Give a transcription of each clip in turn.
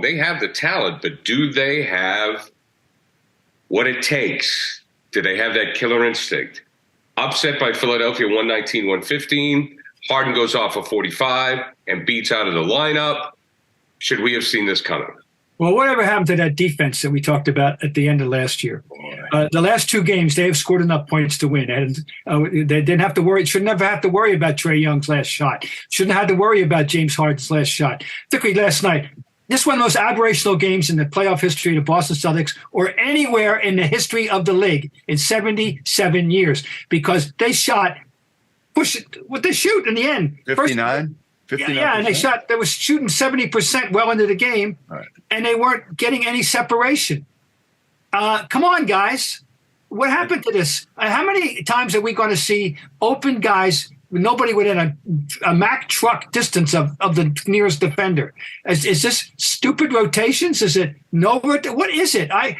They have the talent, but do they have what it takes? Do they have that killer instinct? Upset by Philadelphia 119-115. Harden goes off of 45 and beats out of the lineup. Should we have seen this coming? Well, whatever happened to that defense that we talked about at the end of last year? The last two games, they have scored enough points to win. And they didn't have to worry. Should never have to worry about Trae Young's last shot. Shouldn't have to worry about James Harden's last shot. Particularly last night. This is one of the most aberrational games in the playoff history of the Boston Celtics or anywhere in the history of the league in 77 years because they shot, what they shoot in the end. 59? 59%? Yeah, and they was shooting 70% well into the game, right, and they weren't getting any separation. Come on, guys. What happened to this? How many times are we going to see open guys, nobody within a Mack truck distance of the nearest defender? Is this stupid rotations? Is it no? What is it? I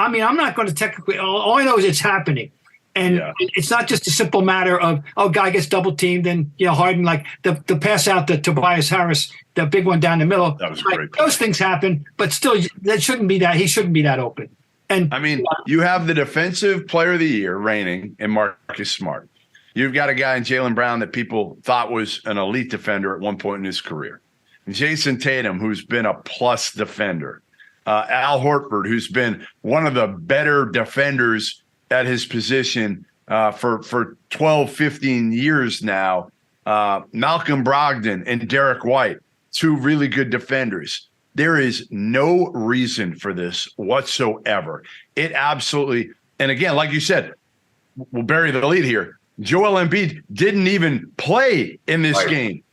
mean, I'm not going to technically. All I know is it's happening. And it's not just a simple matter of, guy gets double teamed and, Harden, like the pass out to Tobias Harris, the big one down the middle. That was great. Those things happen, but still, that shouldn't be that. He shouldn't be that open. And I mean, you have the defensive player of the year reigning in Marcus Smart. You've got a guy in Jaylen Brown that people thought was an elite defender at one point in his career. Jason Tatum, who's been a plus defender. Al Horford, who's been one of the better defenders at his position for 12, 15 years now. Malcolm Brogdon and Derek White, two really good defenders. There is no reason for this whatsoever. It absolutely, and again, like you said, we'll bury the lead here. Joel Embiid didn't even play in this game.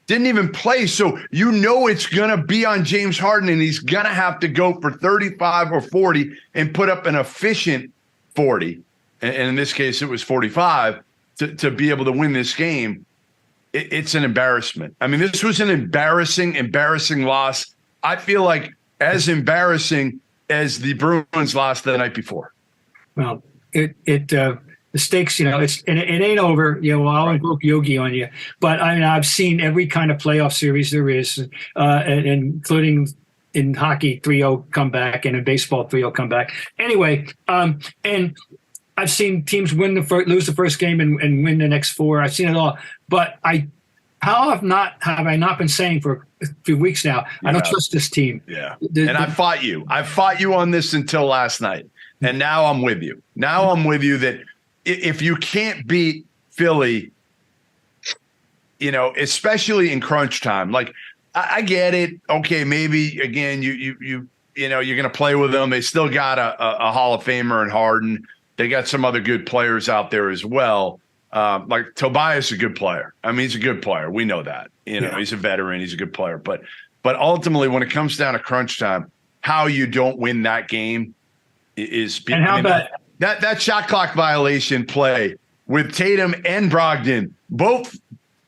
Didn't even play. So it's going to be on James Harden, and he's going to have to go for 35 or 40 and put up an efficient 40, and in this case it was 45 to be able to win this game. It's an embarrassment. I mean, this was an embarrassing loss. I feel like as embarrassing as the Bruins lost the night before. Well, the stakes, it ain't over. I'll invoke Yogi on you, but I mean, I've seen every kind of playoff series there is, and including in hockey 3-0 comeback and in baseball 3-0 comeback. Anyway, and I've seen teams lose the first game and win the next four. I've seen it all. But how have I not been saying for a few weeks now, I don't trust this team. Yeah. I fought you. I fought you on this until last night. And now I'm with you. Now I'm with you that if you can't beat Philly, especially in crunch time, like I get it. Okay, maybe again you're going to play with them. They still got a Hall of Famer in Harden. They got some other good players out there as well. Like Tobias is a good player. I mean, he's a good player. We know that. He's a veteran. He's a good player. But ultimately, when it comes down to crunch time, how you don't win that game is. And how about that shot clock violation play with Tatum and Brogdon both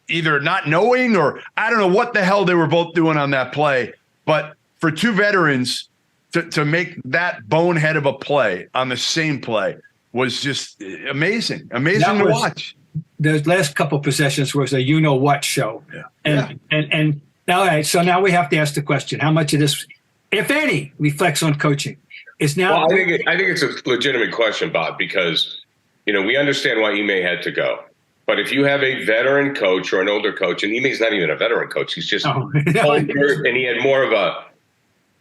either not knowing or I don't know what the hell they were both doing on that play. But for two veterans to make that bonehead of a play on the same play was just amazing to watch. The last couple of possessions was a you-know-what show. Yeah. And now, all right, so now we have to ask the question, how much of this, if any, reflects on coaching? Is now. Well, I think it's a legitimate question, Bob, because, we understand why Ime had to go. But if you have a veteran coach or an older coach, and Ime's not even a veteran coach, he's just older, and he had more of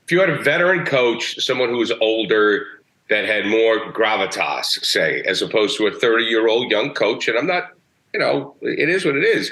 if you had a veteran coach, someone who was older, that had more gravitas, say, as opposed to a 30-year-old young coach. And I'm not, it is what it is,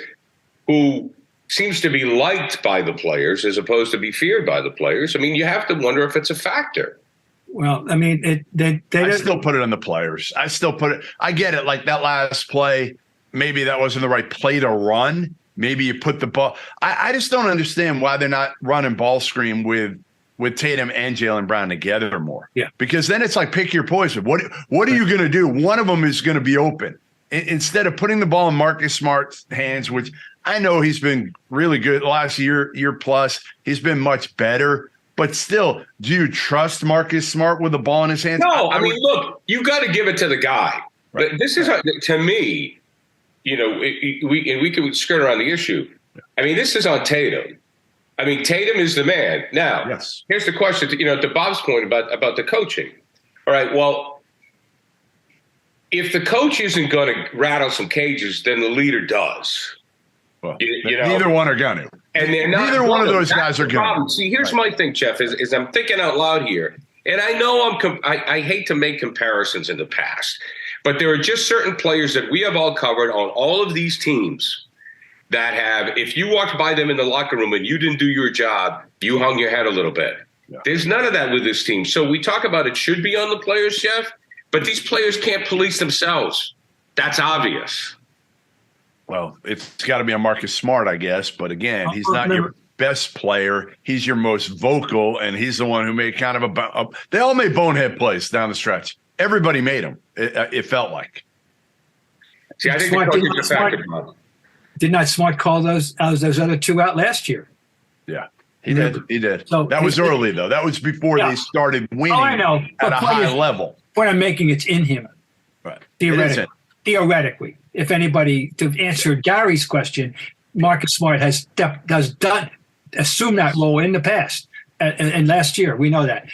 who seems to be liked by the players as opposed to be feared by the players. I mean, you have to wonder if it's a factor. Well, I mean, I still put it on the players. I get it. Like that last play, maybe that wasn't the right play to run. Maybe you put the ball. I just don't understand why they're not running ball screen with Tatum and Jaylen Brown together more. Yeah. Because then it's like pick your poison. What are you going to do? One of them is going to be open. Instead of putting the ball in Marcus Smart's hands, which I know he's been really good last year plus, he's been much better. But still, do you trust Marcus Smart with the ball in his hands? No, I mean, look, you got to give it to the guy. Right. This is, to me, we can skirt around the issue. I mean, this is on Tatum. I mean, Tatum is the man. Now, Yes. Here's the question, to Bob's point about the coaching. All right, well, if the coach isn't going to rattle some cages, then the leader does. Well, you know, neither one are going to. And they're not. Neither one of those guys are going to. See, here's my thing, Jeff, is I'm thinking out loud here. And I know I hate to make comparisons in the past, but there are just certain players that we have all covered on all of these teams that have, if you walked by them in the locker room and you didn't do your job, you hung your head a little bit. Yeah. There's none of that with this team. So we talk about it should be on the players, Jeff, but these players can't police themselves. That's obvious. Well, it's got to be on Marcus Smart, I guess. But again, he's not your best player. He's your most vocal, and he's the one who made kind of they all made bonehead plays down the stretch. Everybody made them. It felt like. See, I think the coach is a factor, Bob. Did not Smart call those other two out last year? Yeah, he did. He did. So that was early, though. That was before they started winning I know. at a high level. Point I'm making, it's in him. Right. Theoretically, if anybody, to answer Gary's question, Marcus Smart has assumed that role in the past and last year. We know that.